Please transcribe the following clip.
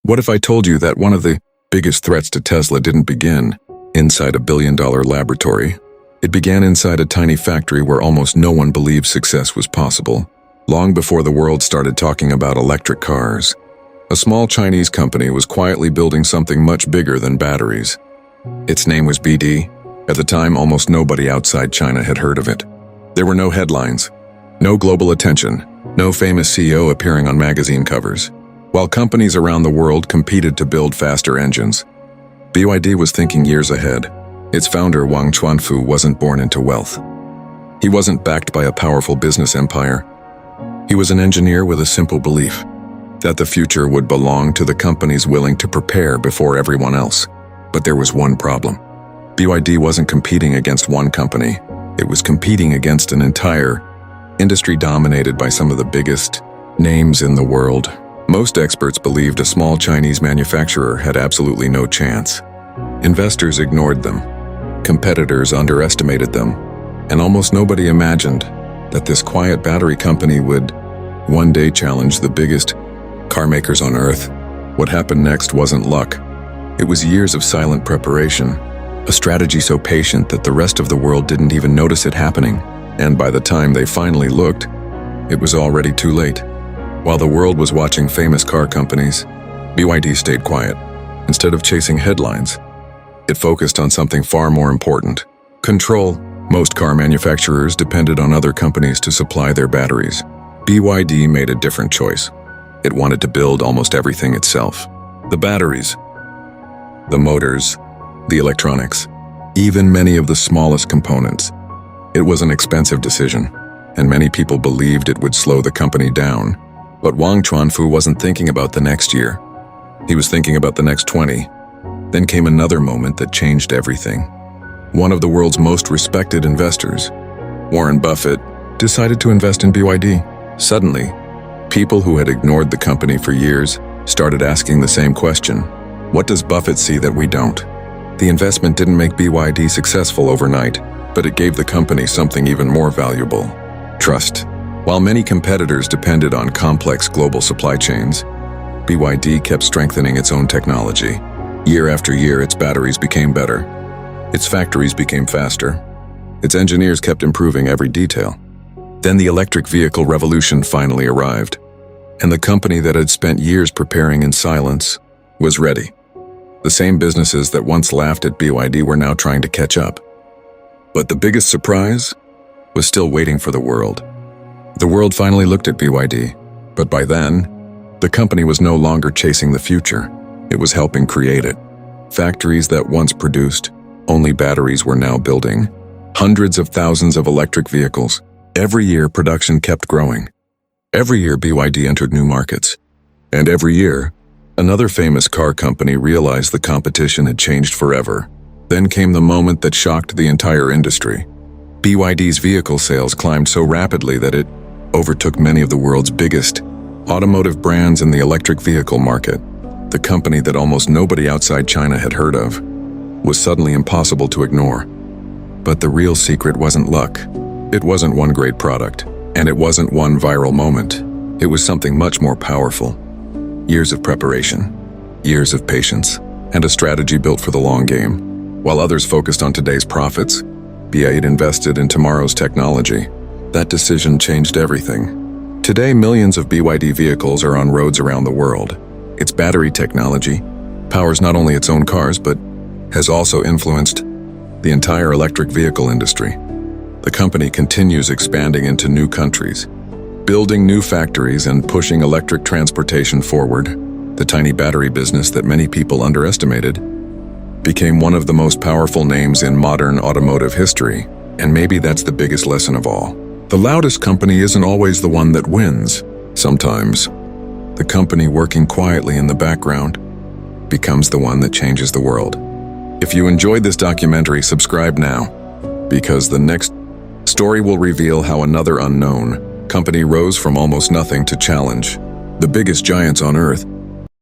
What if I told you that one of the biggest threats to Tesla didn't begin inside a billion-dollar laboratory? It began inside a tiny factory where almost no one believed success was possible. Long before the world started talking about electric cars, a small Chinese company was quietly building something much bigger than batteries. Its name was BYD. At the time, almost nobody outside China had heard of it. There were no headlines, no global attention, no famous CEO appearing on magazine covers. While companies around the world competed to build faster engines, BYD was thinking years ahead. Its founder, Wang Chuanfu, wasn't born into wealth. He wasn't backed by a powerful business empire. He was an engineer with a simple belief that the future would belong to the companies willing to prepare before everyone else. But there was one problem. BYD wasn't competing against one company. It was competing against an entire industry dominated by some of the biggest names in the world. Most experts believed a small Chinese manufacturer had absolutely no chance. Investors ignored them. Competitors underestimated them. And almost nobody imagined that this quiet battery company would one day challenge the biggest car makers on Earth. What happened next wasn't luck. It was years of silent preparation, a strategy so patient that the rest of the world didn't even notice it happening. And by the time they finally looked, it was already too late. While the world was watching famous car companies, BYD stayed quiet. Instead of chasing headlines, it focused on something far more important: control. Most car manufacturers depended on other companies to supply their batteries. BYD made a different choice. It wanted to build almost everything itself. The batteries, the motors, the electronics, even many of the smallest components. It was an expensive decision, and many people believed it would slow the company down. But Wang Chuanfu wasn't thinking about the next year. He was thinking about the next 20. Then came another moment that changed everything. One of the world's most respected investors, Warren Buffett, decided to invest in BYD. Suddenly, people who had ignored the company for years started asking the same question: what does Buffett see that we don't? The investment didn't make BYD successful overnight, but it gave the company something even more valuable: trust. While many competitors depended on complex global supply chains, BYD kept strengthening its own technology. Year after year, its batteries became better. Its factories became faster. Its engineers kept improving every detail. Then the electric vehicle revolution finally arrived, and the company that had spent years preparing in silence was ready. The same businesses that once laughed at BYD were now trying to catch up. But the biggest surprise was still waiting for the world. The world finally looked at BYD, but by then, the company was no longer chasing the future. It was helping create it. Factories that once produced only batteries were now building hundreds of thousands of electric vehicles. Every year, production kept growing. Every year, BYD entered new markets. And every year, another famous car company realized the competition had changed forever. Then came the moment that shocked the entire industry. BYD's vehicle sales climbed so rapidly that it overtook many of the world's biggest automotive brands in the electric vehicle market. The company that almost nobody outside China had heard of was suddenly impossible to ignore. But the real secret wasn't luck. It wasn't one great product, and it wasn't one viral moment. It was something much more powerful. Years of preparation, years of patience, and a strategy built for the long game. While others focused on today's profits, BYD invested in tomorrow's technology. That decision changed everything. Today, millions of BYD vehicles are on roads around the world. Its battery technology powers not only its own cars, but has also influenced the entire electric vehicle industry. The company continues expanding into new countries, building new factories and pushing electric transportation forward. The tiny battery business that many people underestimated became one of the most powerful names in modern automotive history. And maybe that's the biggest lesson of all. The loudest company isn't always the one that wins. Sometimes, the company working quietly in the background becomes the one that changes the world. If you enjoyed this documentary, subscribe now, because the next story will reveal how another unknown company rose from almost nothing to challenge the biggest giants on Earth.